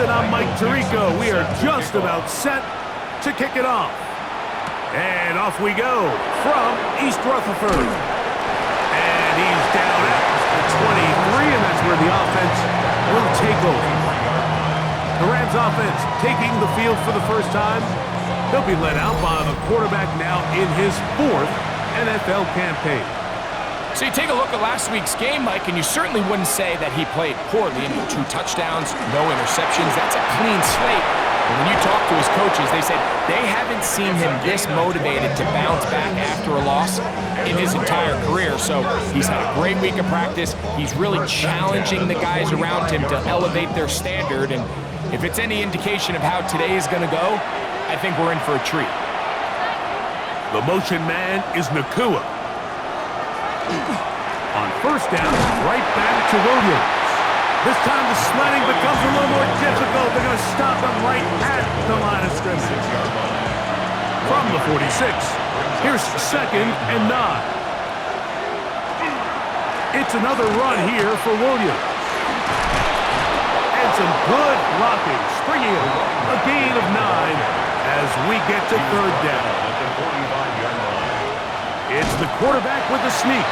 and I'm Mike Tirico. We are just about set to kick it off. And off we go from East Rutherford. And he's down at the 23, and that's where the offense will take over. The Rams offense taking the field for the first time. He'll be led out by the quarterback now in his 4th NFL campaign. So you take a look at last week's game, Mike, and you certainly wouldn't say that he played poorly. 2 touchdowns, no interceptions. That's a clean slate. And when you talk to his coaches, they said they haven't seen him this motivated to bounce back after a loss in his entire career. So he's had a great week of practice. He's really challenging the guys around him to elevate their standard. And if it's any indication of how today is going to go, I think we're in for a treat. The motion man is Nacua. On first down, right back to Williams. This time the sledding becomes a little more difficult. They're going to stop him right at the line of scrimmage. From the 46, here's 2nd and 9. It's another run here for Williams. And some good blocking, springing him a gain of 9 as we get to 3rd down. It's the quarterback with the sneak.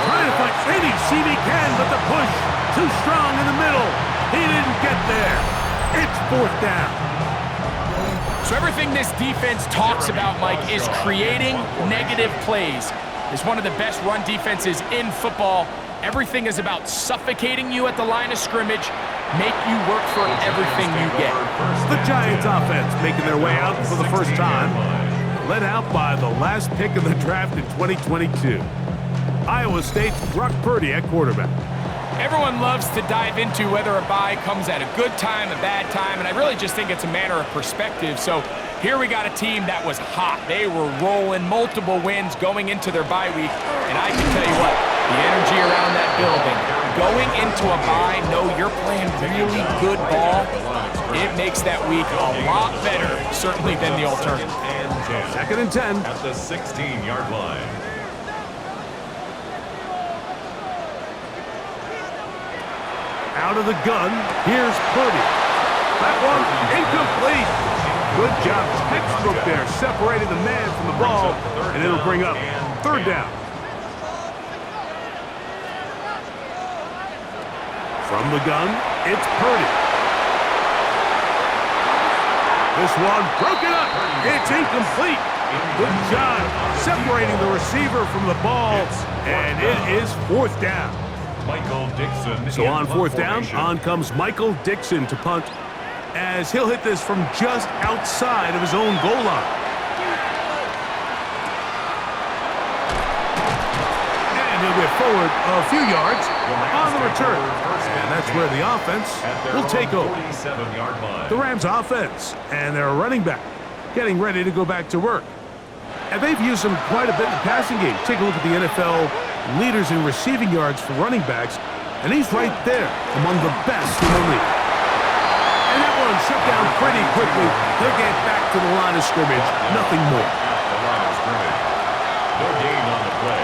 Trying to find any seam he can, but the push too strong in the middle. He didn't get there. It's 4th down. So everything this defense talks about, Mike, is creating negative plays. It's one of the best run defenses in football. Everything is about suffocating you at the line of scrimmage, make you work for everything you get. The Giants offense making their way out for the first time. Led out by the last pick of the draft in 2022. Iowa State's Brock Purdy at quarterback. Everyone loves to dive into whether a bye comes at a good time, a bad time, and I really just think it's a matter of perspective. So here we got a team that was hot. They were rolling, multiple wins going into their bye week, and I can tell you what, the energy around that building, going into a bye, know you're playing really good ball, it makes that week a lot better, certainly than the alternative. 2nd and 10. At the 16-yard line. Out of the gun, here's Purdy. That one incomplete. Good job, textbook there, separating the man from the ball, and it'll bring up 3rd down. From the gun, it's Purdy. This one broken up. It's incomplete. Good job separating the receiver from the ball, and it is 4th down. Michael Dixon. So on 4th down, on comes Michael Dixon to punt as he'll hit this from just outside of his own goal line. And he'll get forward a few yards on the return. And that's where the offense will take over. The Rams offense and their running back getting ready to go back to work. And they've used him quite a bit in the passing game. Take a look at the NFL leaders in receiving yards for running backs, and he's right there among the best in the league. And that one shut down pretty quickly. He'll get back to the line of scrimmage, nothing more. No gain on the play.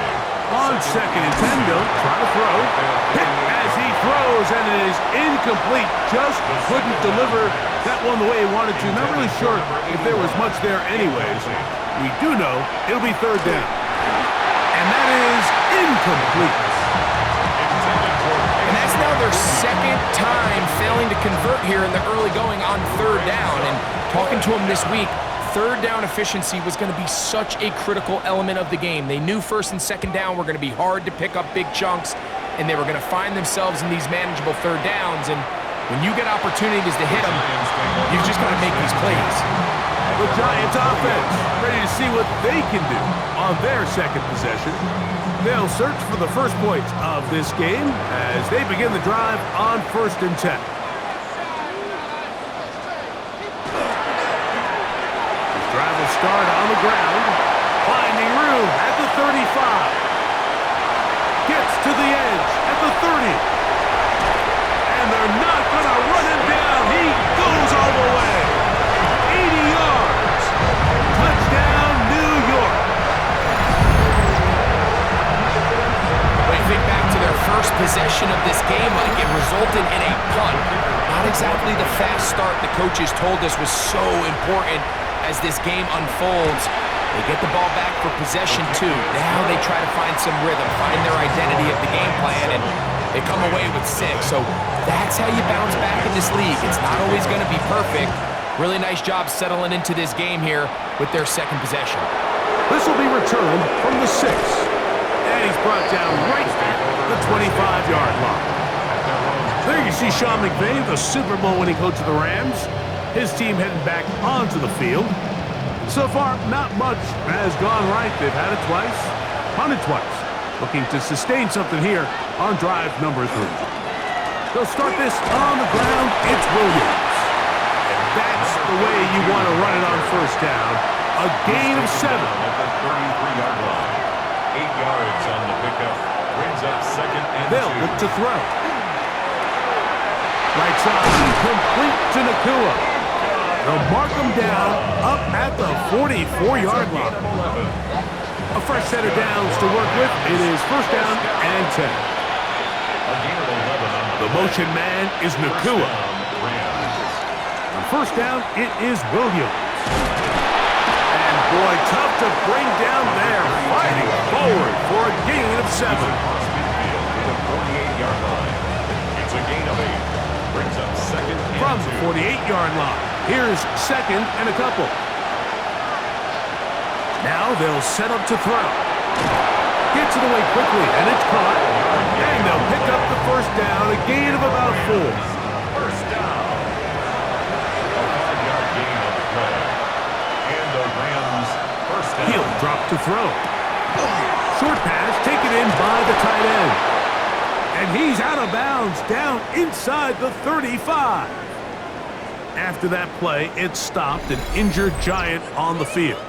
On 2nd and 10, they'll try to throw. Hit as he throws, and it is incomplete. Just couldn't deliver that one the way he wanted to. Not really sure if there was much there anyways. We do know it'll be 3rd down. And that is incomplete. And that's now their 2nd time failing to convert here in the early going on 3rd down. And talking to him this week, 3rd down efficiency was going to be such a critical element of the game. They knew 1st and 2nd down were going to be hard to pick up big chunks, and they were going to find themselves in these manageable 3rd downs. And when you get opportunities to hit them, you've just got to make these plays. The Giants offense ready to see what they can do on their 2nd possession. They'll search for the first points of this game as they begin the drive on 1st and 10. This drive will start on the ground, finding room at the 35. Gets to the edge at the 30. And they're not going to run him down. He goes all the way. 80 yards. Touchdown, New York. When you think back to their first possession of this game, like it resulted in a punt. Not exactly the fast start start the coaches told us was so important as this game unfolds. They get the ball back for possession too. Now they try to find some rhythm, find their identity of the game plan, and they come away with 6. So that's how you bounce back in this league. It's not always going to be perfect. Really nice job settling into this game here with their second possession. This will be returned from the 6. And he's brought down right at the 25-yard line. There you see Sean McVay, the Super Bowl winning coach of the Rams. His team heading back onto the field. So far, not much has gone right. They've had it twice, punted twice. Looking to sustain something here on drive number 3. They'll start this on the ground. It's Williams. And that's the way you want to run it on first down. A gain of 7. At the 33-yard line. 8 yards on the pickup. Brings up second and 2. They'll look to throw. Right side, complete to Nacua. They'll mark him down up at the 44-yard line. A fresh set of downs to work with. It is first down and 10. The motion man is Nacua. On first down, it is Williams. And boy, tough to bring down there. Fighting forward for a gain of 7. It's a gain of 8. Brings up second and From the 48-yard line. Here's second and a couple. Now they'll set up to throw. Gets it away quickly, and it's caught. And they'll pick up the first down, a gain of about 4. First down. A 5-yard gain on the play. And the Rams first down. He'll drop to throw. Short pass taken in by the tight end. And he's out of bounds, down inside the 35. After that play, it stopped an injured Giant on the field.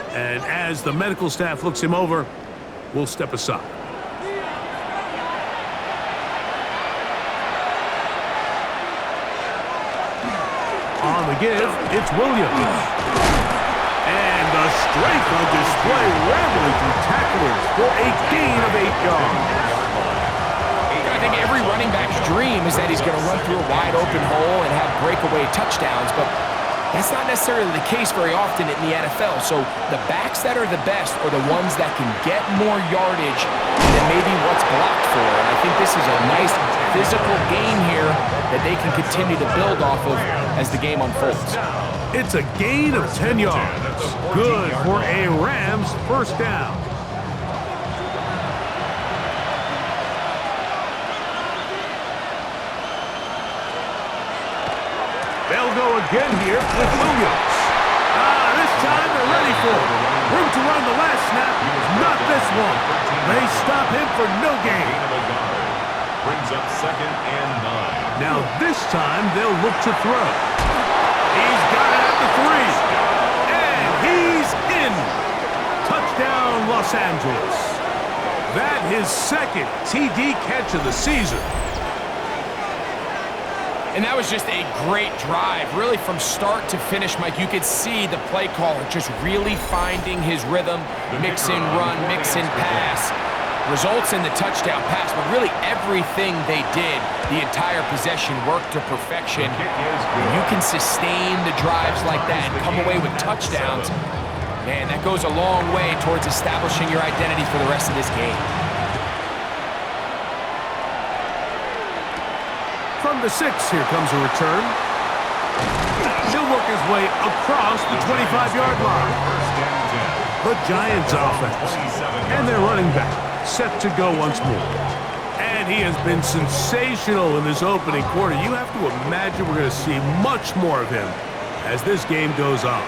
And as the medical staff looks him over, we'll step aside. On the give, it's Williams. And the strength on display, rambling through tacklers for a gain of 8 yards. I think every running back's dream is that he's going to run through a wide open hole and have breakaway touchdowns, but that's not necessarily the case very often in the NFL. So the backs that are the best are the ones that can get more yardage than maybe what's blocked for. And I think this is a nice physical gain here that they can continue to build off of as the game unfolds. It's a gain of 10 yards. Good for a Rams first down. They'll go again here with Williams. This time they're ready for it. Room to run the last snap. Not this one. They stop him for no gain. Brings up second and 9. Now this time they'll look to throw. He's got it at the 3. And he's in. Touchdown, Los Angeles. That his second TD catch of the season. And that was just a great drive, really from start to finish, Mike. You could see the play caller just really finding his rhythm, mix in run, mix in pass. Results in the touchdown pass, but really everything they did, the entire possession worked to perfection. When you can sustain the drives like that and come away with touchdowns, man, that goes a long way towards establishing your identity for the rest of this game. From the 6, here comes a return. He'll work his way across the 25-yard line. The Giants offense. And their running back set to go once more. And he has been sensational in this opening quarter. You have to imagine we're going to see much more of him as this game goes on.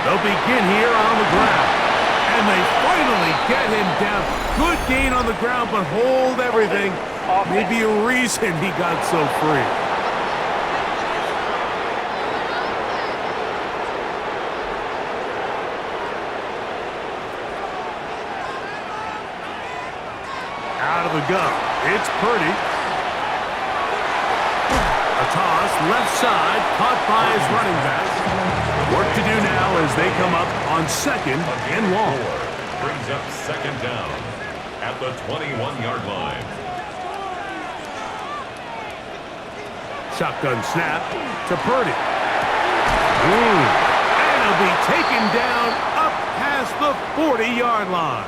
They'll begin here on the ground. And they finally get him down. Good gain on the ground, but hold everything. Maybe a reason he got so free. Out of the gun. It's Purdy. A toss, left side, caught by his running back. Work to do now as they come up on second and long. Brings up second down at the 21-yard line. Shotgun snap to Purdy. And he'll be taken down up past the 40-yard line.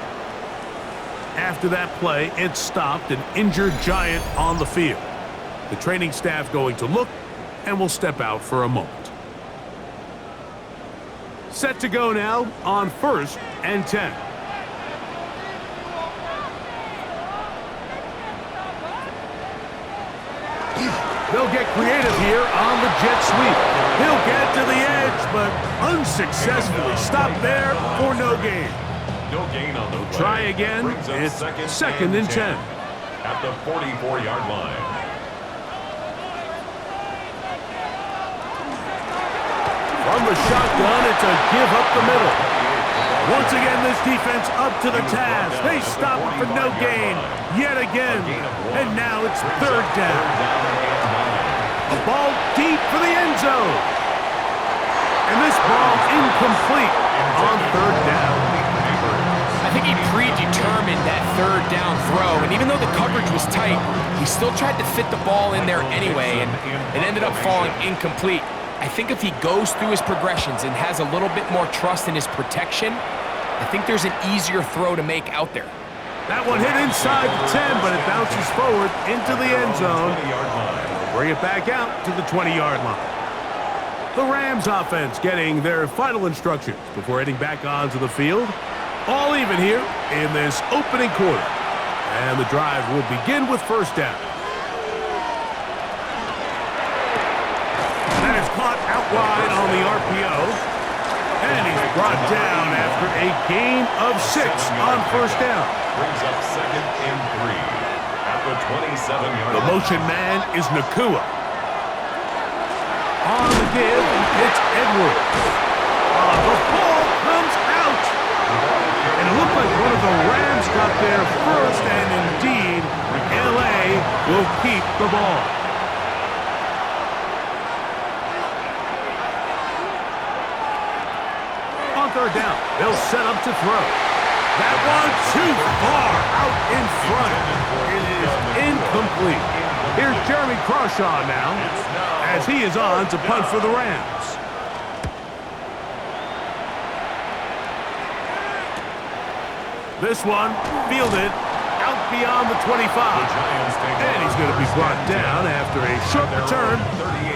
After that play, it stopped an injured Giant on the field. The training staff going to look and will step out for a moment. Set to go now on 1st and 10. They'll get creative here on the jet sweep. He'll get to the edge, but unsuccessfully stopped there for no gain. No gain on the play. Try again. It's second and 10. At the 44-yard line. From the shotgun, it's a give up the middle. Once again, this defense up to the task. They stop it for no gain yet again. And now it's 3rd down. A ball deep for the end zone. And this ball incomplete on 3rd down. I think he predetermined that 3rd down throw, and even though the coverage was tight, he still tried to fit the ball in there anyway, and it ended up falling incomplete. I think if he goes through his progressions and has a little bit more trust in his protection, I think there's an easier throw to make out there. That one hit inside the 10, but it bounces forward into the end zone. Bring it back out to the 20-yard line. The Rams offense getting their final instructions before heading back onto the field. All even here in this opening quarter. And the drive will begin with 1st down. That is caught out wide on the RPO. And he's brought down after a gain of 6 on 1st down. Brings up 2nd and 3 at the 27-yard line. The motion man is Nacua. On the give, it's Edwards. The ball comes out. And it looked like one of the Rams got there first, and indeed, L.A. will keep the ball. On 3rd down, they'll set up to throw. That one too far out in front. It is incomplete. Here's Jeremy Crawshaw now, as he is on to punt for the Rams. This one fielded out beyond the 25. And he's going to be brought down after a short return.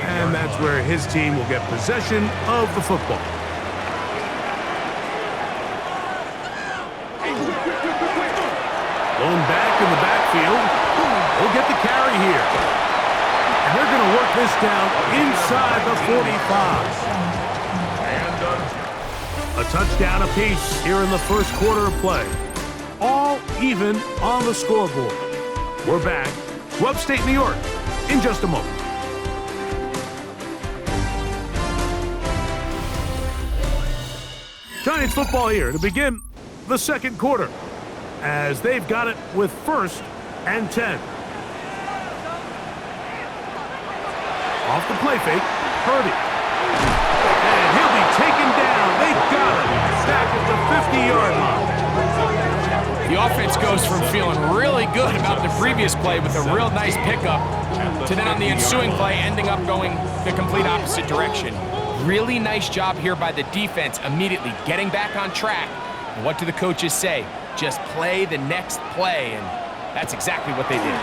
And that's where his team will get possession of the football. Blown back in the backfield. We'll get the carry here. And they're going to work this down inside the 45. A touchdown apiece here in the 1st quarter of play. All even on the scoreboard. We're back to upstate New York in just a moment. Giants football here to begin the 2nd quarter, as they've got it with 1st and 10. Off the play fake, Purdy. And he'll be taken down. They got him back at the 50-yard line. The offense goes from feeling really good about the previous play with a real nice pickup to then on the ensuing play ending up going the complete opposite direction. Really nice job here by the defense immediately getting back on track. And what do the coaches say? Just play the next play, and that's exactly what they did.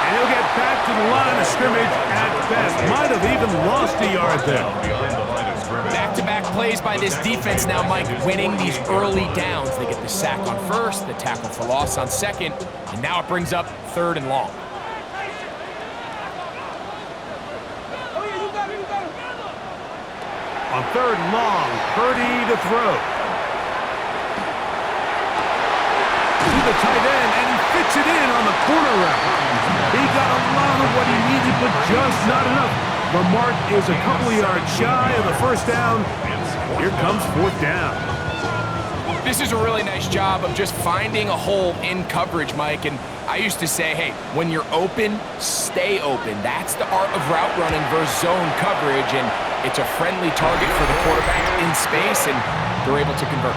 And he'll get back to the line of scrimmage at best. Might have even lost a yard there. Back-to-back plays by this defense now, Mike, winning these early downs. They get the sack on 1st, the tackle for loss on 2nd, and now it brings up 3rd and long. On 3rd and long, Purdy to throw. To the tight end, and he fits it in on the corner route. He got a lot of what he needed, but just not enough. The mark is a couple of yards shy of the 1st down. Here comes 4th down. This is a really nice job of just finding a hole in coverage, Mike. And I used to say, hey, when you're open, stay open. That's the art of route running versus zone coverage. And It's a friendly target for the quarterback in space, and they're able to convert.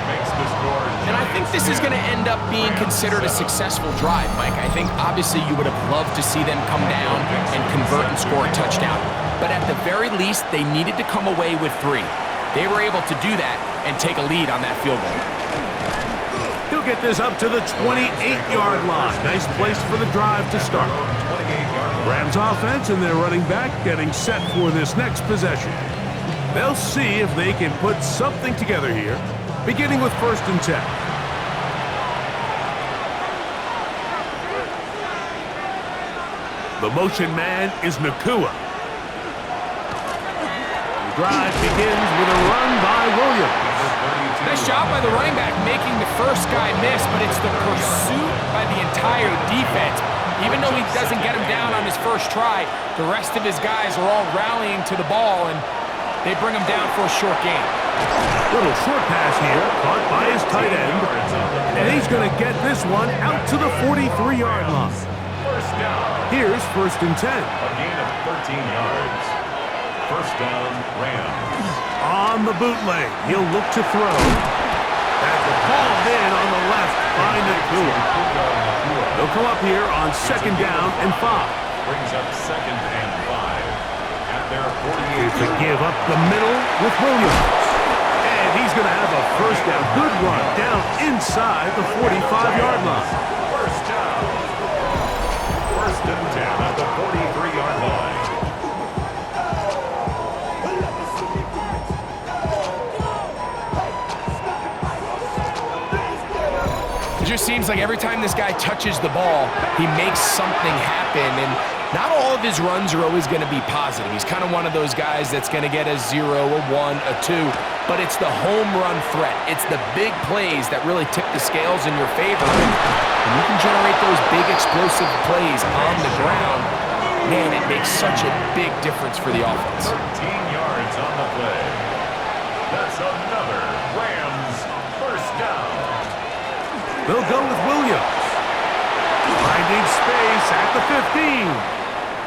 And I think this is going to end up being considered a successful drive, Mike. I think obviously you would have loved to see them come down and convert and score a touchdown. But at the very least, they needed to come away with 3. They were able to do that and take a lead on that field goal. He'll get this up to the 28-yard line. Nice place for the drive to start. Rams offense and their running back getting set for this next possession. They'll see if they can put something together here, beginning with 1st and 10. The motion man is Nacua. The drive begins with a run by Williams. Nice job by the running back making the first guy miss, but it's the pursuit by the entire defense. Even though he doesn't get him down on his first try, the rest of his guys are all rallying to the ball, and they bring him down for a short gain. Little short pass here, caught by his tight end, and he's going to get this one out to the 43-yard line. Here's 1st and 10. A gain of 13 yards. 1st down, Rams. On the bootleg, he'll look to throw. That's called in on the left by Nacua. They'll come up here on 2nd down and 5. Brings up 2nd and 5 at their 48. To give up the middle with Williams. And he's going to have a 1st down. Good run down inside the 45-yard line. 1st down. 1st and 10 at the 43-yard line. It just seems like every time this guy touches the ball, he makes something happen, and not all of his runs are always going to be positive. He's kind of one of those guys that's going to get a 0, a 1, a 2, but it's the home run threat. It's the big plays that really tip the scales in your favor, and you can generate those big explosive plays on the ground. Man, it makes such a big difference for the offense. 13 yards on the play. That's another Rams 1st down. They'll go with Williams. Finding space at the 15.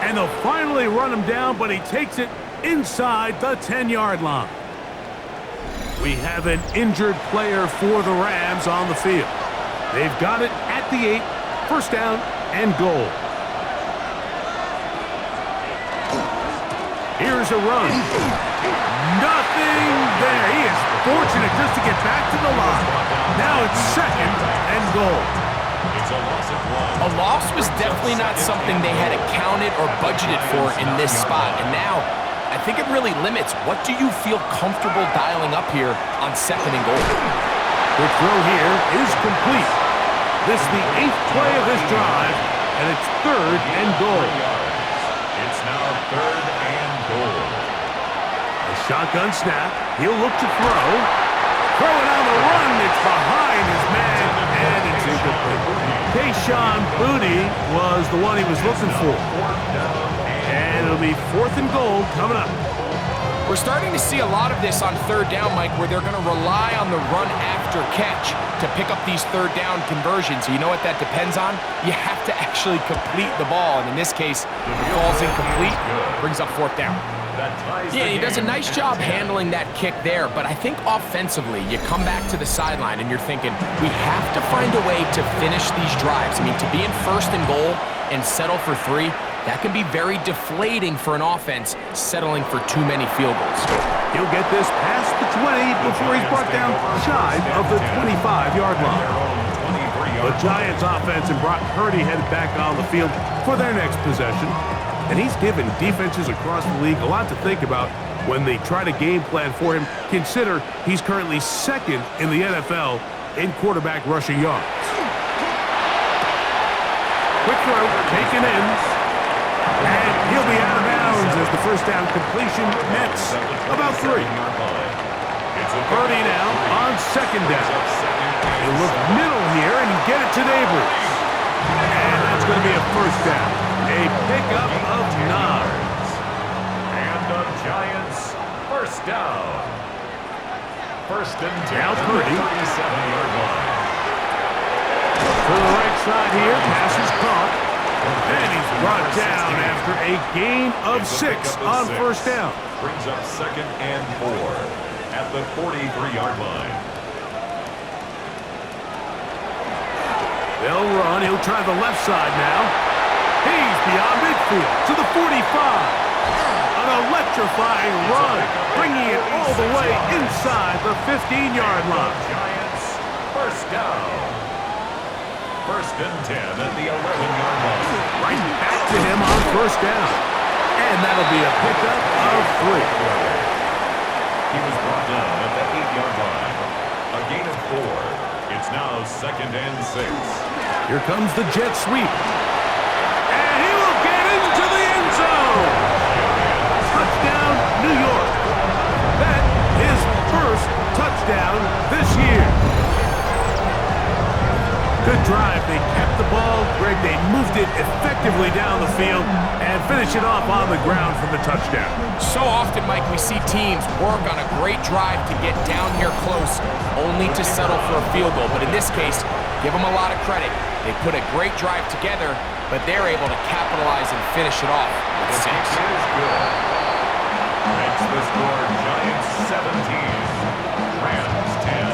And they'll finally run him down, but he takes it inside the 10-yard line. We have an injured player for the Rams on the field. They've got it at the 8, 1st down and goal. Here's a run. Nothing there. He is fortunate just to get back to the line. Now it's 2nd and goal. It's a loss of 1. A loss was definitely not something they had accounted or budgeted for in this spot. And now, I think it really limits what do you feel comfortable dialing up here on 2nd and goal. The throw here is complete. This is the 8th play of this drive, and it's 3rd and goal. It's now 3rd and goal. A shotgun snap. He'll look to throw. Throwing on the run. It's behind his man, and it's incomplete. Kayshon Boutte was the one he was looking for. And it'll be 4th and goal coming up. We're starting to see a lot of this on 3rd down, Mike, where they're going to rely on the run after catch to pick up these 3rd down conversions. You know what that depends on? You have to actually complete the ball, and in this case, it falls incomplete, brings up 4th down. Yeah, he does a nice job handling that kick there, but I think offensively, you come back to the sideline and you're thinking, we have to find a way to finish these drives. I mean, to be in 1st and goal and settle for 3, that can be very deflating for an offense settling for too many field goals. He'll get this past the 20 before he's brought down shy of the 25-yard line. The Giants offense and Brock Purdy headed back on the field for their next possession. And he's given defenses across the league a lot to think about when they try to game plan for him. Consider he's currently 2nd in the NFL in quarterback rushing yards. Quick throw, taken in. And he'll be out of bounds as the 1st down completion nets about 3. Purdy now on 2nd down. He'll look middle here and get it to Neighbors. And that's going to be a 1st down. A pickup of 9. And the Giants 1st down. 1st and 10. Now Purdy. 37-yard line. To the right side here. Pass is caught. And he's Brought down after a gain of 6 on first down. Brings up 2nd and 4 at the 43-yard line. They'll run. He'll try the left side now. He's beyond midfield to the 45. An electrifying run, bringing it all the way inside the 15-yard line. Giants, first down. 1st and 10 at the 11-yard line. Right back to him on first down. And that'll be a pickup of 3. He was brought down at the 8-yard line. A gain of 4. It's now 2nd and 6. Here comes the jet sweep. And he will get into the end zone. Touchdown, New York. That is first touchdown this year. Good drive. They kept the ball. Greg, they moved it effectively down the field and finish it off on the ground for the touchdown. So often, Mike, we see teams work on a great drive to get down here close, only to settle for a field goal. But in this case, give them a lot of credit. They put a great drive together, but they're able to capitalize and finish it off with 6. Is good. Makes the score Giants 17, Rams 10.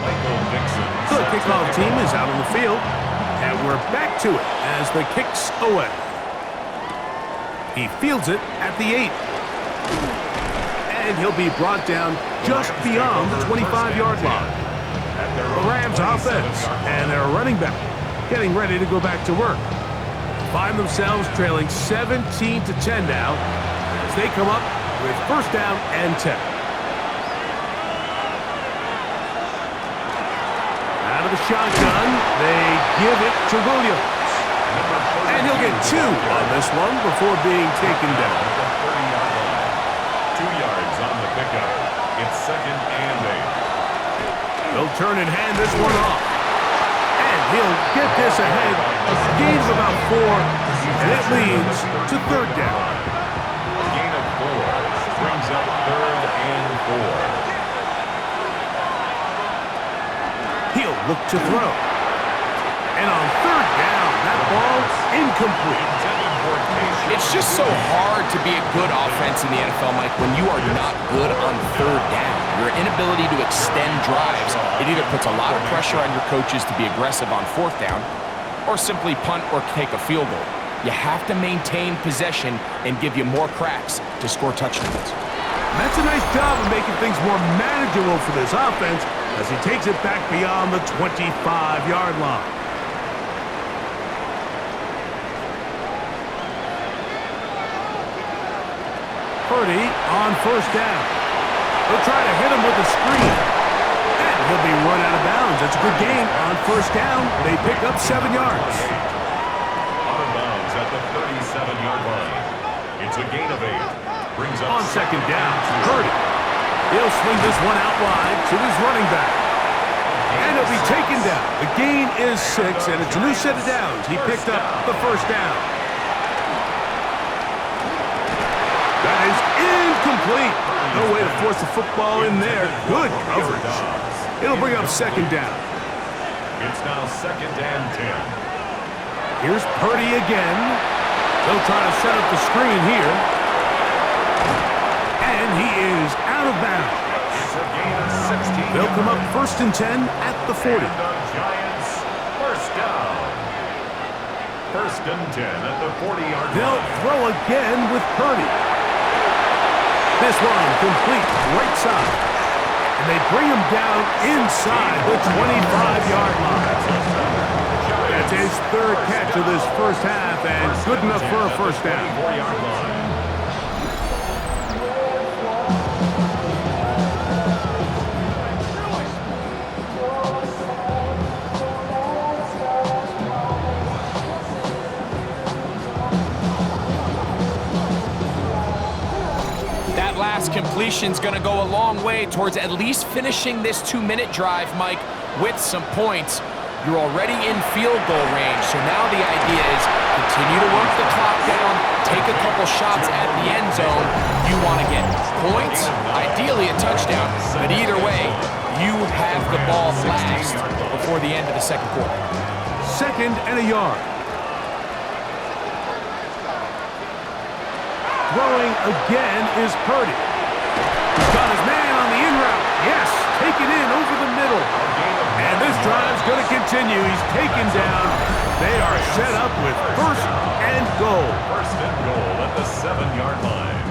Michael Dixon. The kickoff team is out on the field, and we're back to it as the kick's away. He fields it at the 8. And he'll be brought down just beyond the 25-yard line. The Rams offense and their running back getting ready to go back to work. Find themselves trailing 17-10 now as they come up with first down and 10. Out of the shotgun, they give it to Williams. And he'll get 2 on this one before being taken down. 2 yards on the pickup. It's 2nd and 8. He'll turn and hand this one off. And he'll get this ahead. Gain of about 4, and it leads to third down. Gain of 4 brings up 3rd and 4. He'll look to throw. And on third down, that ball's incomplete. It's just so hard to be a good offense in the NFL, Mike, when you are not good on third down. Your inability to extend drives, it either puts a lot of pressure on your coaches to be aggressive on 4th down or simply punt or take a field goal. You have to maintain possession and give you more cracks to score touchdowns. That's a nice job of making things more manageable for this offense as he takes it back beyond the 25-yard line. Purdy on first down. They'll try to hit him with a screen. And he'll be run out of bounds. That's a good gain on first down. They pick up 7 yards. Out of bounds at the 37-yard line. It's a gain of 8. Brings up On second down, Purdy. He'll swing this one out wide to his running back. And he'll be taken down. The gain is 6, and it's a new set of downs. He picked up the first down. That is incomplete. No way to force the football in there. Good coverage. It'll bring up second down. It's now 2nd and 10. Here's Purdy again. They'll try to set up the screen here. And he is out of bounds. It's a gain of 16. They'll come up 1st and 10 at the 40. And the Giants, first down. 1st and 10 at the 40-yard line. They'll throw again with Purdy. This one complete right side. And they bring him down inside the 25-yard line. That's his 3rd catch of this first half, and good enough for a first down. 24-yard line. That last completion's going to go a long way towards at least finishing this 2-minute drive, Mike, with some points. You're already in field goal range, so now the idea is continue to work the clock down, take a couple shots at the end zone. You want to get points, ideally a touchdown, but either way, you have the ball last before the end of the second quarter. 2nd and a yard. Throwing again is Purdy. He's got his man on the in route. Yes, taken in over the middle. And this drive's going to continue. He's taken down. They are set up with 1st and goal. 1st and goal at the 7-yard line.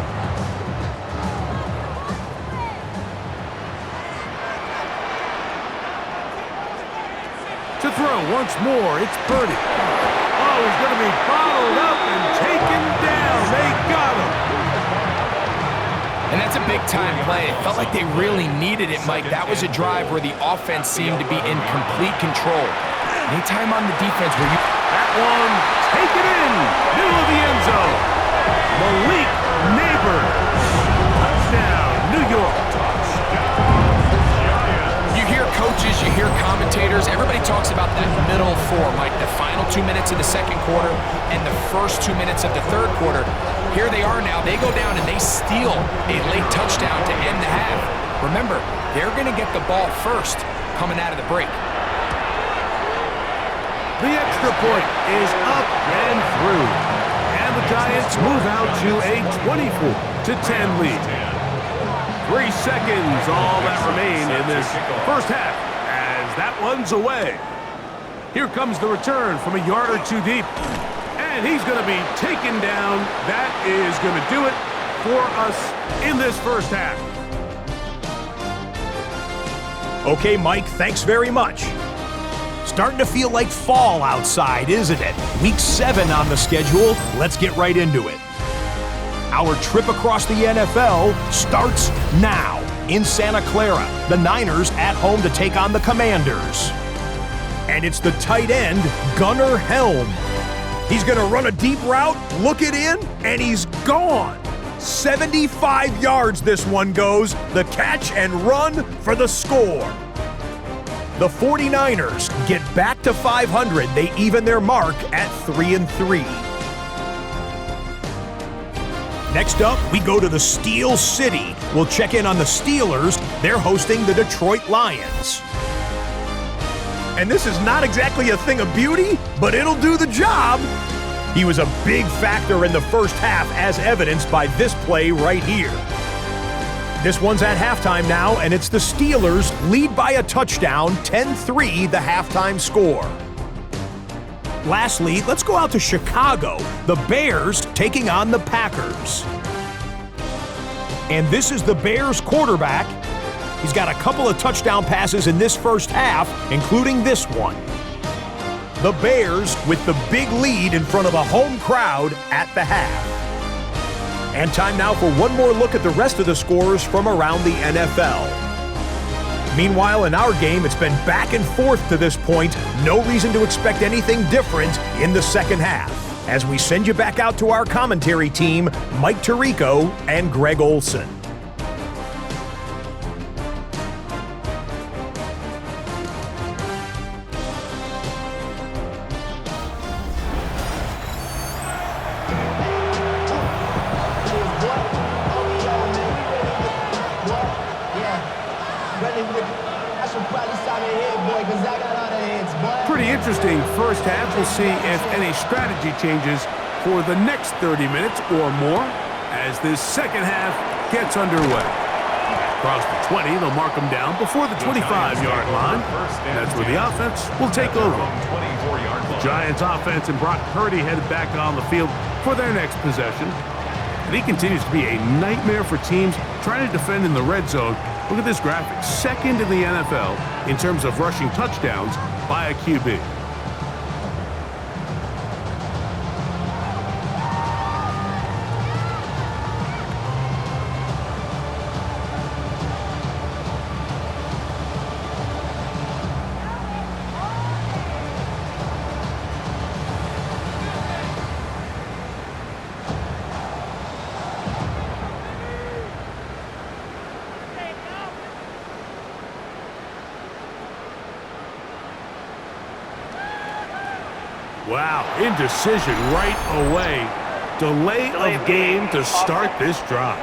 To throw once more, it's Purdy. Oh, he's going to be bottled up and taken down. They got him. And that's a big-time play. It felt like they really needed it, Mike. That was a drive where the offense seemed to be in complete control. Anytime on the defense where you... That one, take it in, middle of the end zone. Malik Neighbors. Touchdown, New York. You hear coaches, you hear commentators, everybody talks about that middle four, Mike, the final 2 minutes of the second quarter and the first 2 minutes of the third quarter. Here they are now. They go down and they steal a late touchdown to end the half. Remember, they're going to get the ball first coming out of the break. The extra point is up and through. And the Giants move out to a 24-10 lead. 3 seconds, all that remain in this first half as that one's away. Here comes the return from a yard or two deep. And he's going to be taken down. That is going to do it for us in this first half. Okay, Mike, thanks very much. Starting to feel like fall outside, isn't it? Week 7 on the schedule. Let's get right into it. Our trip across the NFL starts now in Santa Clara. The Niners at home to take on the Commanders. And it's the tight end, Gunnar Helm. He's going to run a deep route, look it in, and he's gone. 75 yards this one goes. The catch and run for the score. The 49ers get back to 500. They even their mark at 3-3. Next up, we go to the Steel City. We'll check in on the Steelers. They're hosting the Detroit Lions. And this is not exactly a thing of beauty, but it'll do the job. He was a big factor in the first half, as evidenced by this play right here. This one's at halftime now, and it's the Steelers lead by a touchdown, 10-3 the halftime score. Lastly, let's go out to Chicago. The Bears taking on the Packers. And this is the Bears quarterback. He's got a couple of touchdown passes in this first half, including this one. The Bears with the big lead in front of a home crowd at the half. And time now for one more look at the rest of the scores from around the NFL. Meanwhile, in our game, it's been back and forth to this point. No reason to expect anything different in the second half. As we send you back out to our commentary team, Mike Tirico and Greg Olson. Pretty interesting first half. We'll see if any strategy changes for the next 30 minutes or more as this second half gets underway. Across the 20, they'll mark them down before the 25-yard line. That's where the offense will take over. The Giants offense and Brock Purdy headed back on the field for their next possession. And he continues to be a nightmare for teams trying to defend in the red zone. Look at this graphic. Second in the NFL in terms of rushing touchdowns by a QB. Wow, indecision right away. Delay of game to start this drive.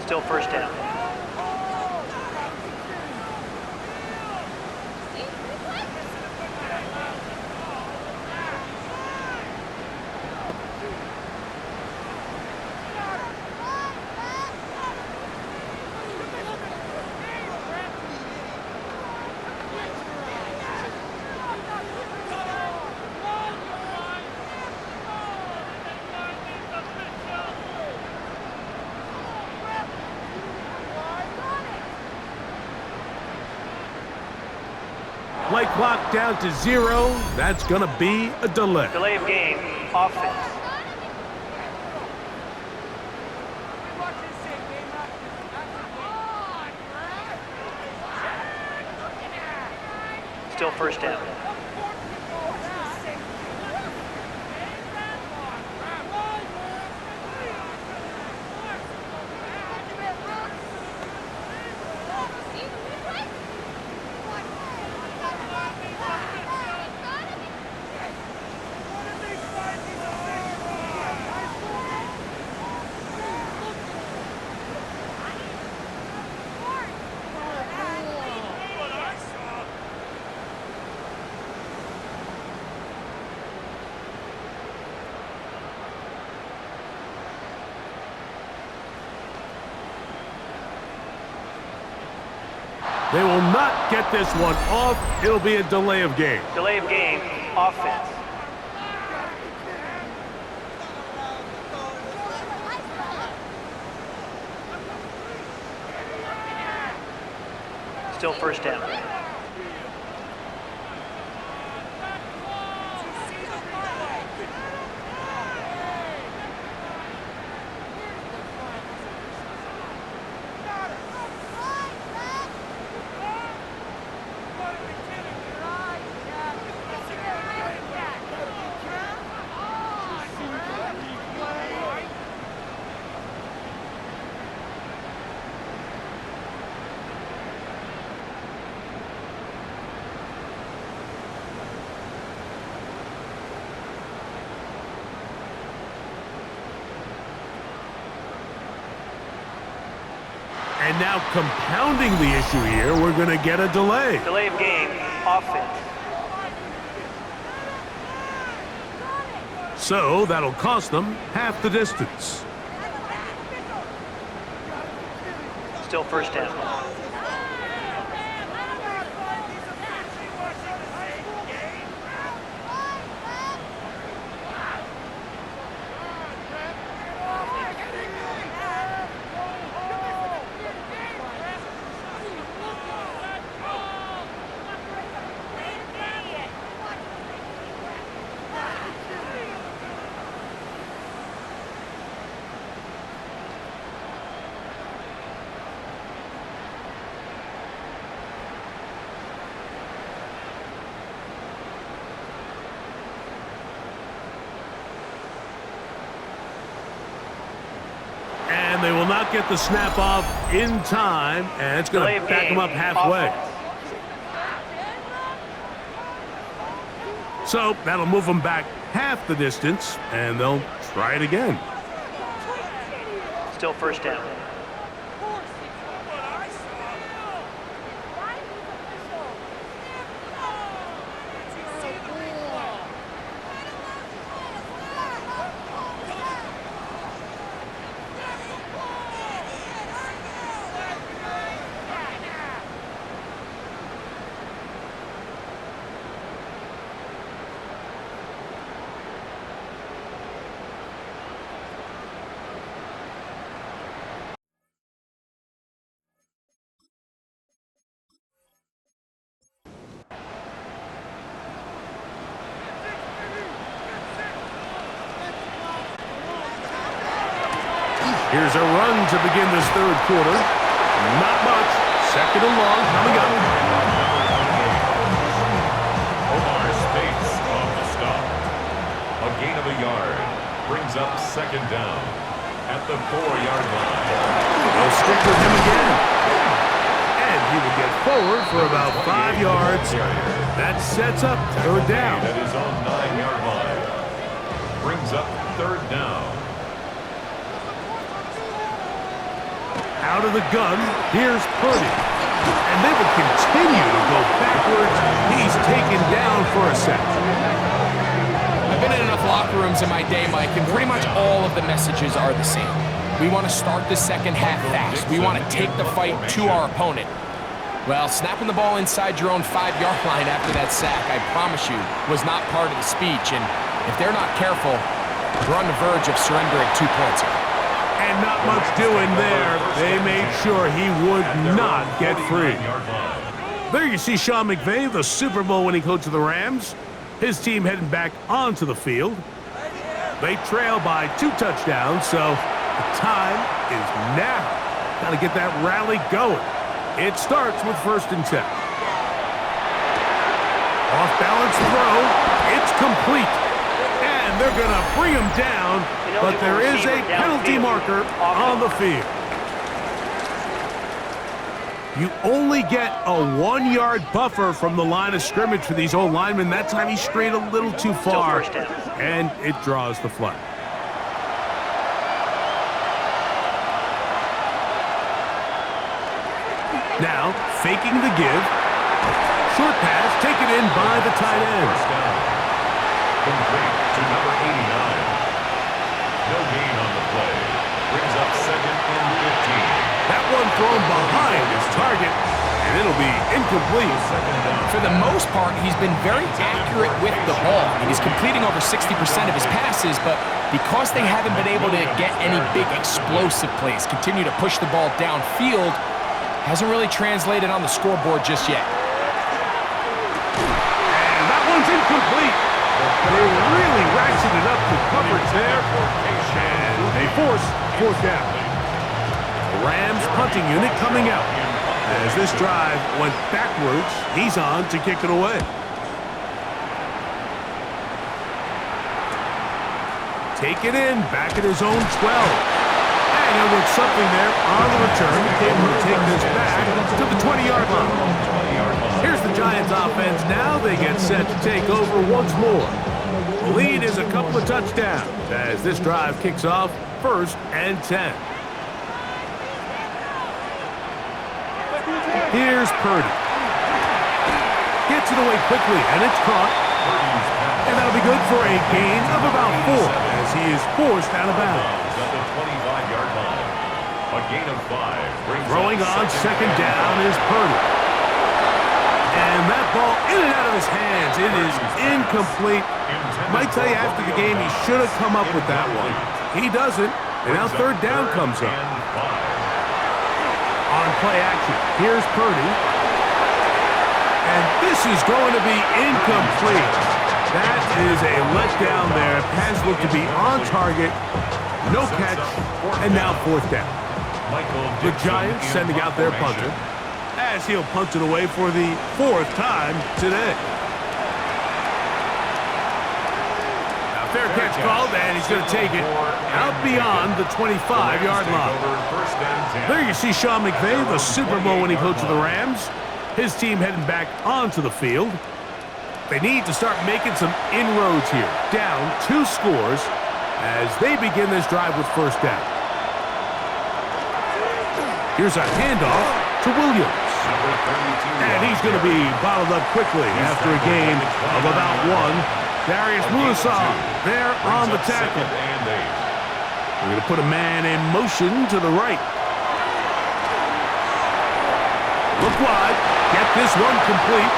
Still first down. Play clock down to 0. That's going to be a delay. Delay of game, offense. Still first down. They will not get this one off. It'll be a delay of game. Delay of game, offense. Still first down. And now compounding the issue here, we're going to get a delay. Delay of game, offense. So that'll cost them half the distance. Still first down. And they will not get the snap off in time, and it's going to back them up halfway. So that'll move them back half the distance, and they'll try it again. Still first down. Here's a run to begin this third quarter. Not much. Second and long coming up. Omar Speights on the stop. A gain of a yard brings up second down at the 4-yard line. They'll stick with him again. And he will get forward for about 5 yards. That sets up third down. At his own 9-yard line. Brings up third down. Out of the gun, here's Purdy. And they will continue to go backwards. He's taken down for a sack. I've been in enough locker rooms in my day, Mike, and pretty much all of the messages are the same. We want to start the second half fast. We want to take the fight to our opponent. Well, snapping the ball inside your own 5-yard line after that sack, I promise you, was not part of the speech. And if they're not careful, we're on the verge of surrendering 2 points here. And not much doing there. They made sure he would not get free. There you see Sean McVay, the Super Bowl winning coach of the Rams. His team heading back onto the field. They trail by 2 touchdowns, so the time is now. Got to get that rally going. It starts with 1st and 10. Off-balance throw. It's complete. And they're going to bring him down, but there is a penalty marker on the field. You only get a 1-yard buffer from the line of scrimmage for these old linemen. That time he strayed a little too far, and it draws the flag. Now, faking the give. Short pass, taken in by the tight end. Complete to number 89. No gain on the play. Brings up 2nd and 15. That one thrown behind his target, and it'll be incomplete. For the most part, he's been very accurate with the ball. He's completing over 60% of his passes, but because they haven't been able to get any big explosive plays, continue to push the ball downfield, hasn't really translated on the scoreboard just yet. And that one's incomplete. They really ratcheted up the coverage there, and they force 4th down. The Rams punting unit coming out. As this drive went backwards, he's on to kick it away. Take it in, back at his own 12. And there was something there on the return. Able to take this back to the 20-yard line. Here's the Giants offense. Now they get set to take over once more. The lead is a couple of touchdowns as this drive kicks off 1st and 10. Here's Purdy. Gets it away quickly, and it's caught. And that'll be good for a gain of about 4 as he is forced out of bounds. At the 25-yard line. A gain of 5. Throwing on 2nd down is Purdy. And that ball in and out of his hands. It is incomplete. Might tell you after the game he should have come up with that one. He doesn't, and now 3rd down comes up. On play action, here's Purdy. And this is going to be incomplete. That is a letdown there. Pass looked to be on target. No catch, and now 4th down. The Giants sending out their punter, as he'll punt it away for the 4th time today. Now fair catch called, and he's going to take it out beyond the 25-yard line. There you see Sean McVay, the Super Bowl winning coach of the Rams. His team heading back onto the field. They need to start making some inroads here. Down 2 scores as they begin this drive with 1st down. Here's a handoff to Williams. And he's going to be bottled up quickly after a gain of about 1. Darius Musa there on the tackle. We're going to put a man in motion to the right. Look wide. Get this one complete.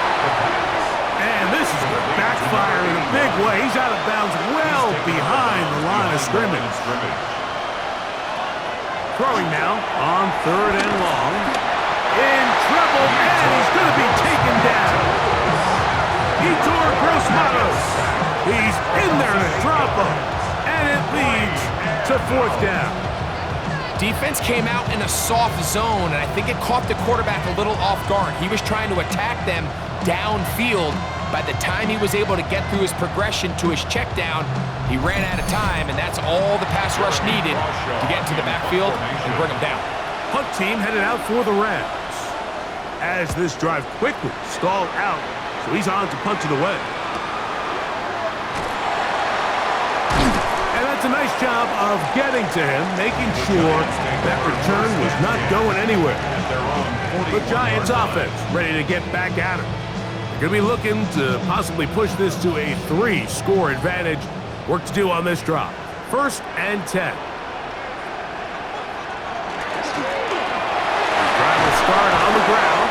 And this is going to backfire in a big way. He's out of bounds well behind the line of scrimmage. Throwing now on 3rd and long. In trouble, and he's going to be taken down. Yetur Gross-Matos. He's in there to drop him, and it leads to 4th down. Defense came out in a soft zone, and I think it caught the quarterback a little off guard. He was trying to attack them downfield. By the time he was able to get through his progression to his check down, he ran out of time, and that's all the pass rush needed to get into the backfield and bring him down. Punt team headed out for the Rams. As this drive quickly stalled out, so he's on to punt it away. And that's a nice job of getting to him, making sure that return was not going anywhere. The Giants offense ready to get back at it. They're going to be looking to possibly push this to a 3-score advantage. Work to do on this drop. 1st and 10. Start on the ground,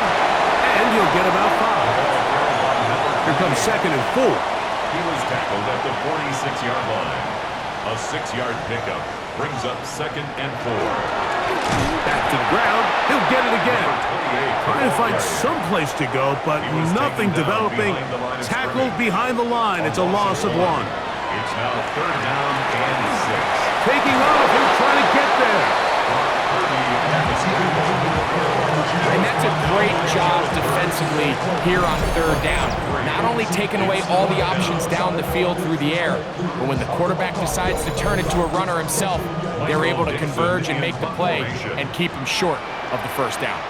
and you'll get about 5. Here comes 2nd and 4. He was tackled at the 46-yard line. A 6-yard pickup brings up 2nd and 4. Back to the ground. He'll get it again. Trying to find some place to go, but nothing developing. Tackled behind the line. It's a loss of 1. It's now 3rd down and 6. Taking off. He'll try to get there. And that's a great job defensively here on 3rd down. Not only taking away all the options down the field through the air, but when the quarterback decides to turn into a runner himself, they're able to converge and make the play and keep him short of the 1st down.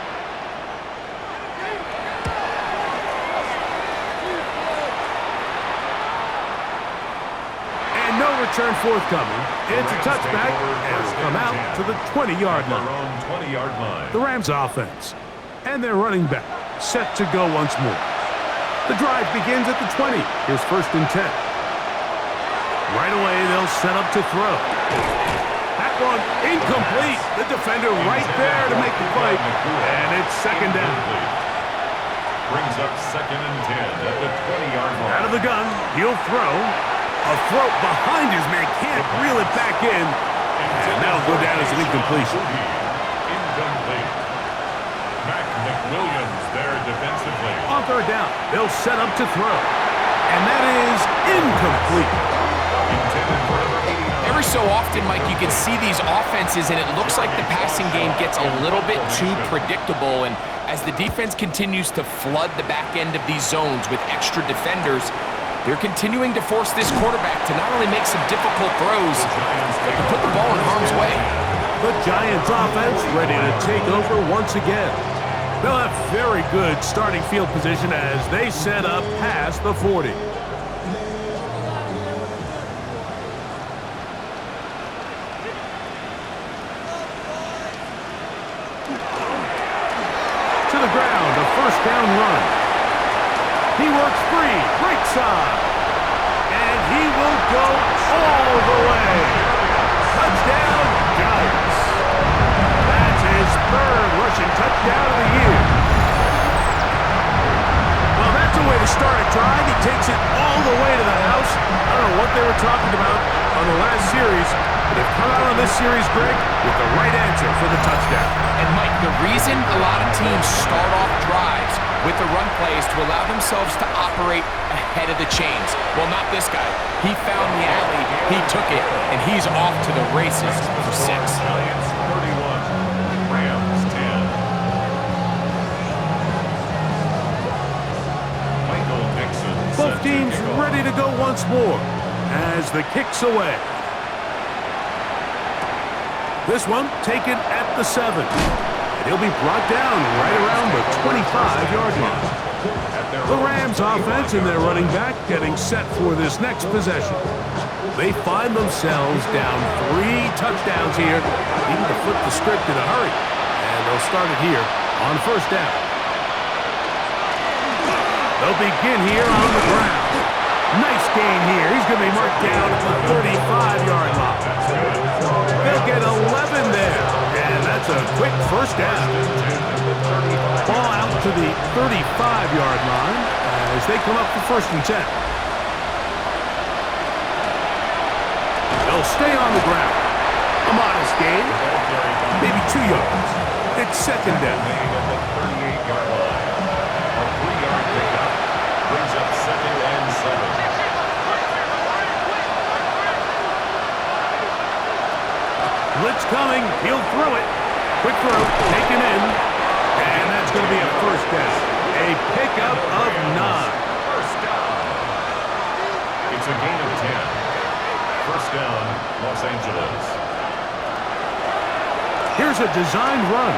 And no return forthcoming. It's a touchback, and it'll come out to the 20-yard line. The Rams offense and their running back set to go once more. The drive begins at the 20. Here's 1st and 10. Right away, they'll set up to throw. That one incomplete. The defender right there to make the play, and it's 2nd down. Brings up 2nd and 10 at the 20-yard line. Out of the gun, he'll throw. A throw behind his man, can't reel it back in, and that'll go down as an incompletion. Incomplete. McWilliams there defensively. On 3rd down, they'll set up to throw. And that is incomplete. Every so often, Mike, you can see these offenses, and it looks like the passing game gets a little bit too predictable. And as the defense continues to flood the back end of these zones with extra defenders, they're continuing to force this quarterback to not only make some difficult throws, but to put the ball in harm's way. The Giants offense ready to take over once again. They'll have very good starting field position as they set up past the 40. To the ground, a 1st down run. He works free, right side, and he will go all the way. Touchdown, Giants. That's his 3rd rushing touchdown of the year. Well, that's a way to start a drive. He takes it all the way to the house. I don't know what they were talking about on the last series, but they've come out on this series, Greg, with the right answer for the touchdown. And, Mike, the reason a lot of teams start off drives with the run plays to allow themselves to operate ahead of the chains. Well, not this guy. He found the alley, he took it, and he's off to the races for 6. Giants 31, Rams 10. Michael Nixon. Both teams ready to go once more as the kick's away. This one taken at the 7. He'll be brought down right around the 25-yard line. The Rams offense and their running back getting set for this next possession. They find themselves down 3 touchdowns here, needing to flip the script in a hurry. And they'll start it here on 1st down. They'll begin here on the ground. Nice gain here. He's going to be marked down at the 35-yard line. They'll get 11 there. And that's a quick 1st down. Ball out to the 35-yard line as they come up for 1st and 10. They'll stay on the ground. A modest gain, maybe 2 yards. It's 2nd down. At the 38-yard line. A 3-yard pickup brings up 2nd and 7. Blitz coming. He'll throw it. Quick throw. Taken in. And that's going to be a 1st down. A pickup of 9. 1st down. It's a gain of 10. 1st down, Los Angeles. Here's a designed run.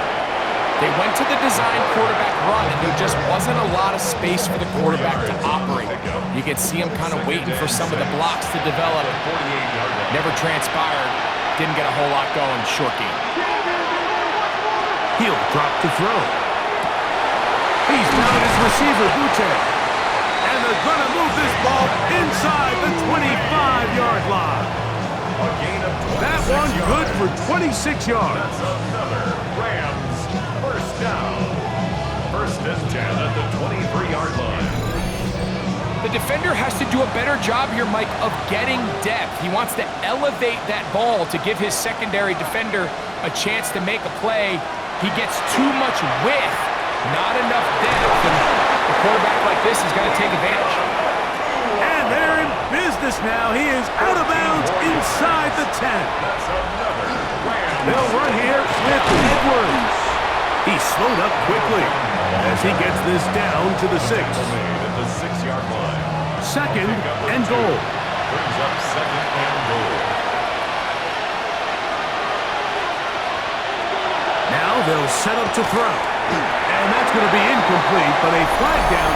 They went to the design quarterback run, and there just wasn't a lot of space for the quarterback to operate. You could see him kind of waiting for some of the blocks to develop. Never transpired. Didn't get a whole lot going. Short game. He'll drop to throw. He's found his receiver, Butte. And they're going to move this ball inside the 25-yard line. That one good for 26 yards. That's another Rams first down. First and 10 at the 23-yard line. The defender has to do a better job here, Mike, of getting depth. He wants to elevate that ball to give his secondary defender a chance to make a play. He gets too much width, not enough depth, and a quarterback like this is going to take advantage. And they're in business now. He is out of bounds inside the 10. That's another Rams. They'll run here with Edwards. He's slowed up quickly as he gets this down to the 6. At the 6-yard line. Second and goal. Brings up second and goal. Now they'll set up to throw. And that's going to be incomplete, but a flag down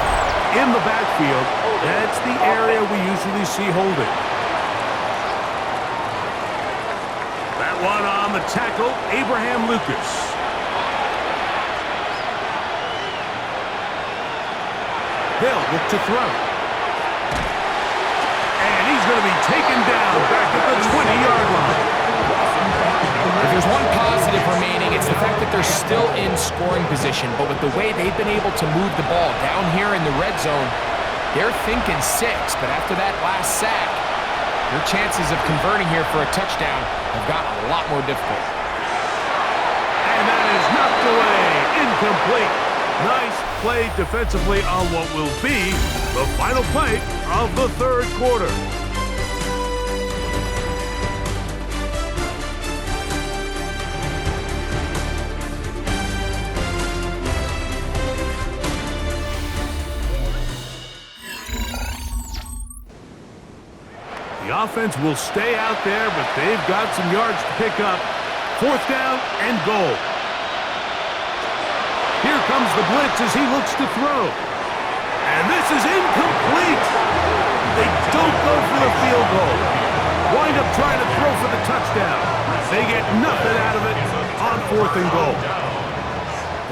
in the backfield. That's the area we usually see holding. That one on the tackle, Abraham Lucas. They'll look to throw. And he's going to be taken down back at the 20-yard line. If there's one positive remaining, it's the fact that they're still in scoring position. But with the way they've been able to move the ball down here in the red zone, they're thinking 6. But after that last sack, their chances of converting here for a touchdown have gotten a lot more difficult. And that is knocked away. Incomplete. Nice play defensively on what will be the final play of the third quarter. The offense will stay out there, but they've got some yards to pick up. Fourth down and goal. Here comes the blitz as he looks to throw. And this is incomplete. They don't go for the field goal. Wind up trying to throw for the touchdown. They get nothing out of it on fourth and goal.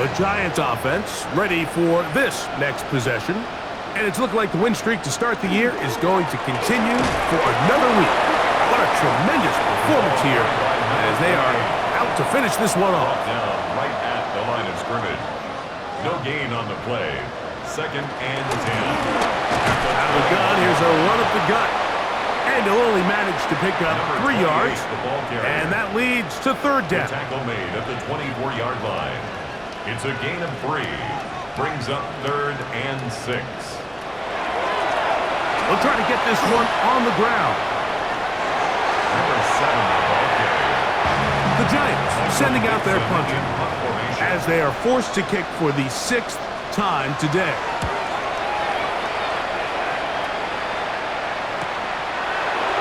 The Giants offense ready for this next possession. And it's looked like the win streak to start the year is going to continue for another week. What a tremendous performance here as they are out to finish this one off. Down right at the line of scrimmage. No gain on the play. Second and 10. Out of the gun, here's a run up the gut. And he'll only manage to pick up 3 yards. And that leads to third down. Tackle made at the 24-yard line. It's a gain of 3. Brings up third and 6. They'll try to get this one on the ground. Number 7 the ball carrier. The Giants sending out their punter as they are forced to kick for the 6th time today.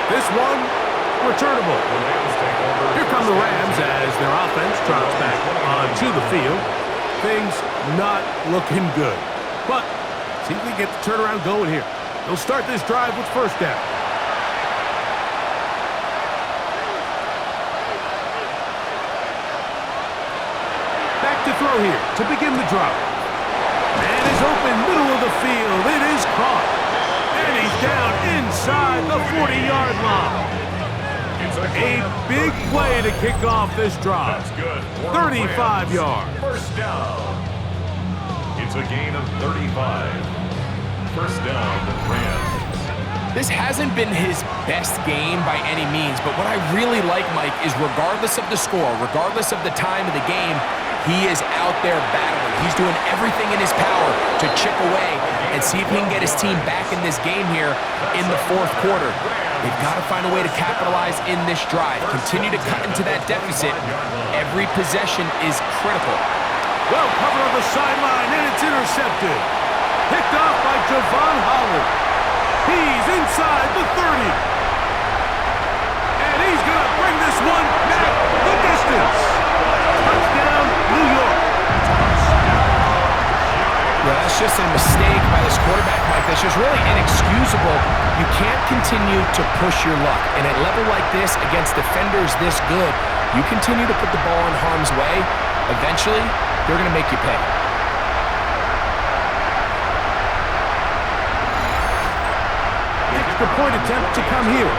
This one, returnable. Here come the Rams as their offense drops back onto the field. Things not looking good. But see if they get the turnaround going here. They'll start this drive with first down. Back to throw here to begin the drive. Man is open, middle of the field. It is caught. And he's down inside the 40-yard line. A big play to kick off this drive. That's good. 35 yards. First down. It's a gain of 35. First down, Rams. This hasn't been his best game by any means, but what I really like, Mike, is regardless of the score, regardless of the time of the game, he is out there battling. He's doing everything in his power to chip away and see if he can get his team back in this game here in the fourth quarter. They've got to find a way to capitalize in this drive. Continue to cut into that deficit. Every possession is critical. Well covered on the sideline, and it's intercepted. Picked off by Javon Holland. He's inside the 30. And he's going to bring this one back the distance. just a mistake by this quarterback, Mike. That's just really inexcusable. You can't continue to push your luck. And at a level like this, against defenders this good, you continue to put the ball in harm's way, eventually, they're going to make you pay. Extra point attempt to come here.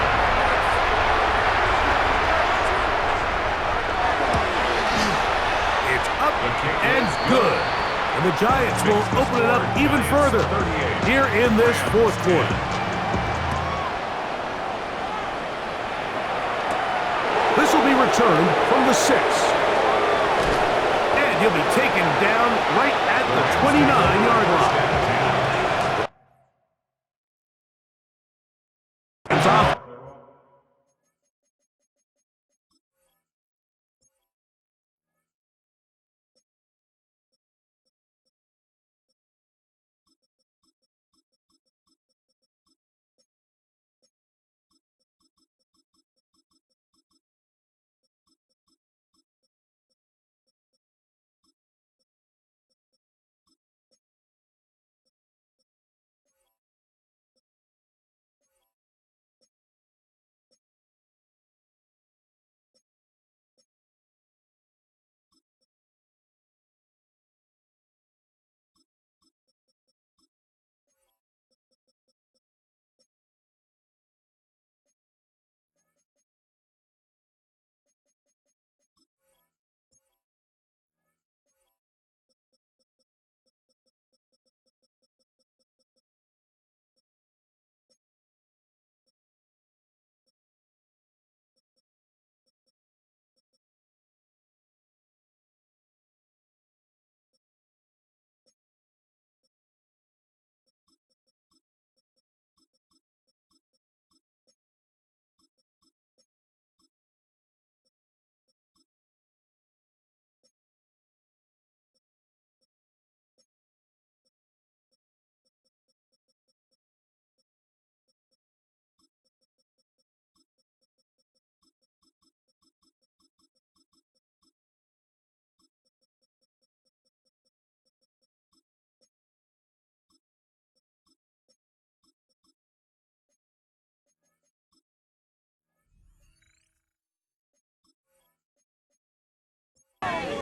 It's up and good. And the Giants will open it up even further here in this fourth quarter. This will be returned from the 6. And he'll be taken down right at the 29-yard line. It's off.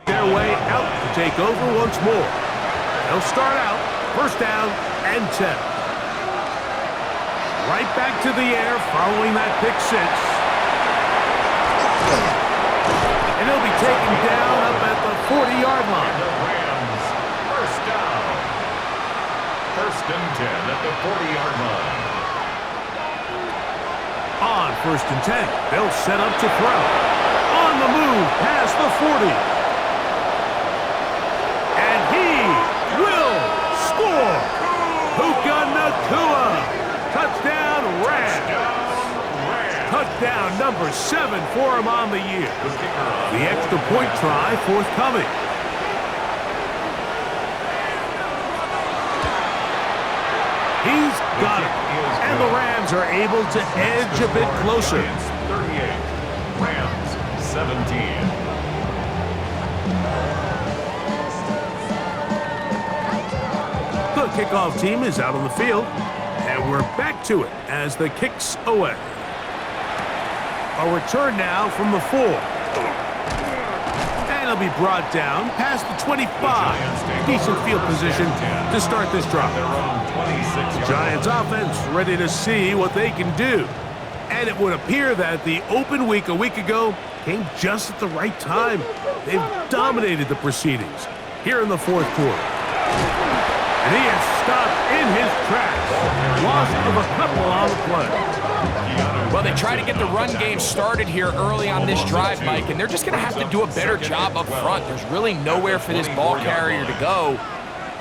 Their way out to take over once more. They'll start out first down and 10. Right back to the air following that pick 6. And he'll be taken down up at the 40-yard line. The Rams, first down. First and 10 at the 40-yard line. On first and 10, they'll set up to throw. On the move past the 40. And he will score. Puka Nacua. Touchdown Rams. Touchdown number 7 for him on the year. The extra point try forthcoming. He's got it. And the Rams are able to edge a bit closer. 38, Rams 17. The kickoff team is out on the field, and we're back to it as the kick's away. A return now from the 4. And it'll be brought down past the 25. Decent field position to start this drive. The Giants offense ready to see what they can do. And it would appear that the open week a week ago came just at the right time. They've dominated the proceedings here in the fourth quarter. And he is stopped in his tracks. Loss of a couple on the play. Well, they try to get the run game started here early on this drive, Mike, and they're just going to have to do a better job up front. There's really nowhere for this ball carrier to go.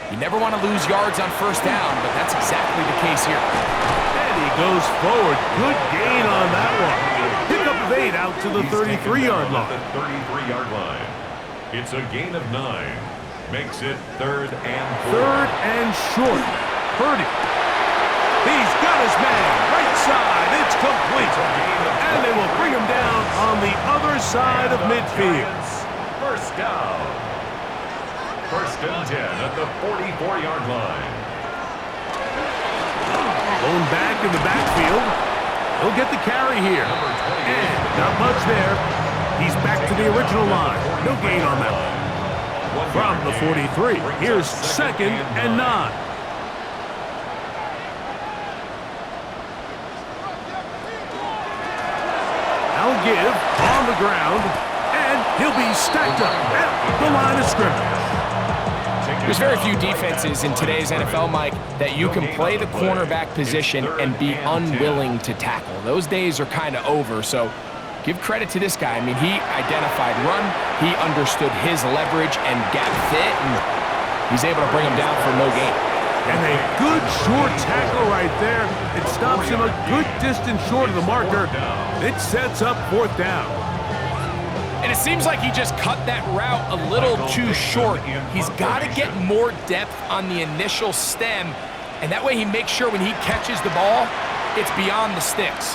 You never want to lose yards on first down, but that's exactly the case here. And he goes forward. Good gain on that one. Pickup of 8 out to the 33-yard line. The 33-yard line. It's a gain of 9. Makes it 3rd and 4. 3rd and short. Purdy. He's got his man. Right side. It's complete. And they will bring him down on the other side of midfield. First down. First and 10 at the 44-yard line. Going back in the backfield. He'll get the carry here. And not much there. He's back to the original line. No gain on that one. From the 43, here's second and 9. I'll give on the ground, and he'll be stacked up at the line of scrimmage. There's very few defenses in today's NFL, Mike, that you can play the cornerback position and be unwilling to tackle. Those days are kind of over, so give credit to this guy. I mean, he identified run, he understood his leverage and gap fit, and he's able to bring him down for no gain. And a good short tackle right there. It stops him a good distance short of the marker. It sets up fourth down. And it seems like he just cut that route a little too short. He's got to get more depth on the initial stem, and that way he makes sure when he catches the ball, it's beyond the sticks.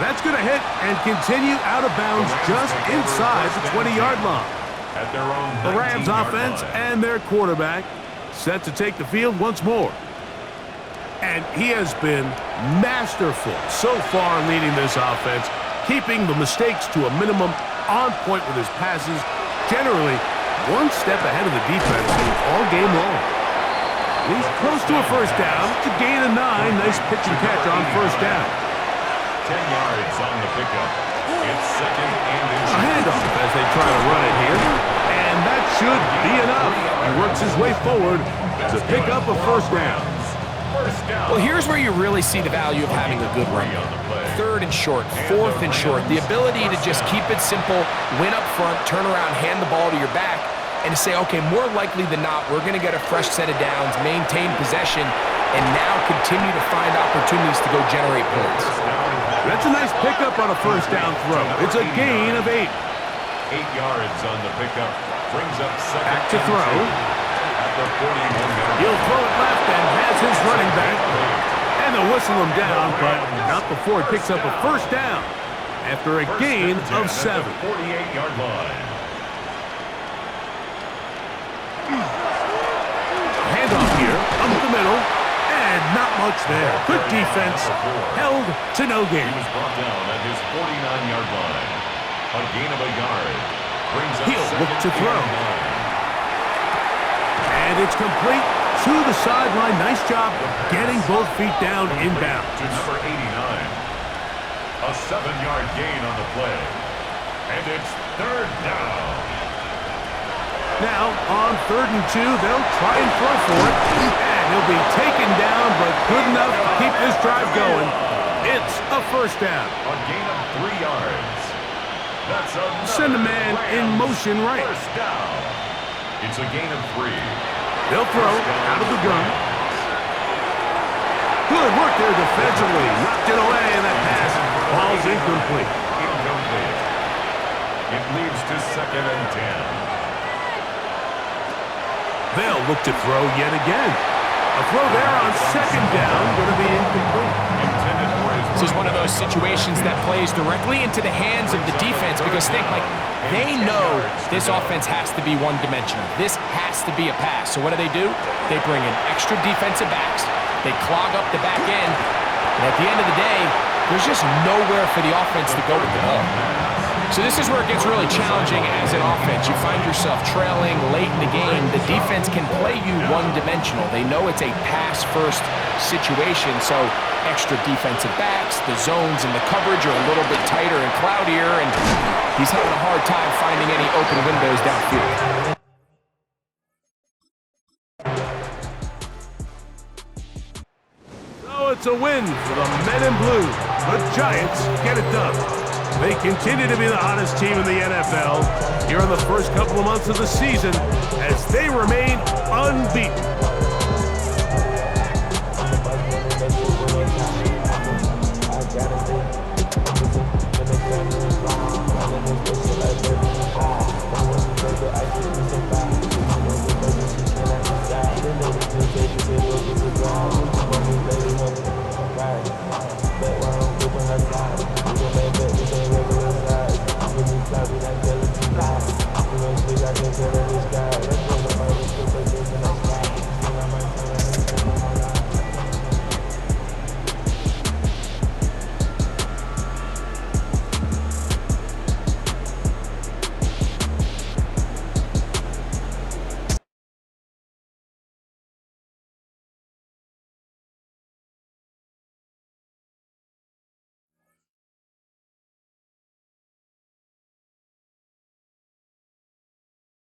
That's going to hit and continue out of bounds just inside the 20-yard line. The Rams offense and their quarterback set to take the field once more. And he has been masterful so far in leading this offense, keeping the mistakes to a minimum, on point with his passes, generally one step ahead of the defense all game long. He's close to a first down. It's a gain of 9. Nice pitch and catch on first down. 10 yards on the pickup. It's second and A handoff as they try to run it here. And that should be enough. He works his way forward to pick up a first down. Well, here's where you really see the value of having a good run game. Third and short, fourth and short, the ability to just keep it simple, win up front, turn around, hand the ball to your back, and to say, okay, more likely than not, we're going to get a fresh set of downs, maintain possession, and now continue to find opportunities to go generate points. That's a nice pickup on a first down throw. It's a gain of 8. 8 yards on the pickup. Brings up second. Back to throw. At the 41-yard. He'll throw it left and has his running back. And they'll whistle him down, but not before he picks up a first down after a gain of 7. 48-yard line. Handoff here, up the middle, and not much there. Good defense, held to no gain. He was brought down at his 49-yard line. A gain of a yard. Brings up He'll look to second throw. and 9. And it's complete to the sideline. Nice job getting both feet down inbound. To number 89. A 7-yard gain on the play. And it's third down. Now, on 3rd and 2, they'll try and throw for it. And he'll be taken down, but good enough to keep this drive going. It's a first down. A gain of 3 yards. That's another Send a man in motion right. First down. It's a gain of 3. They'll throw out of the gun. Good work there defensively. Knocked it away, and that pass falls incomplete. Incomplete. It leads to second and 10. They'll look to throw yet again. A throw there on second down, going to be incomplete. Intended for his This is one of those situations that plays directly into the hands of the defense because think, like, they know this offense has to be one-dimensional. This has to be a pass. So what do? They bring in extra defensive backs. They clog up the back end. And at the end of the day, there's just nowhere for the offense to go with the ball. So this is where it gets really challenging as an offense. You find yourself trailing late in the game. The defense can play you one-dimensional. They know it's a pass-first situation, so extra defensive backs, the zones and the coverage are a little bit tighter and cloudier, and he's having a hard time finding any open windows downfield. So it's a win for the men in blue. The Giants get it done. They continue to be the hottest team in the NFL here in the first couple of months of the season as they remain unbeaten. Got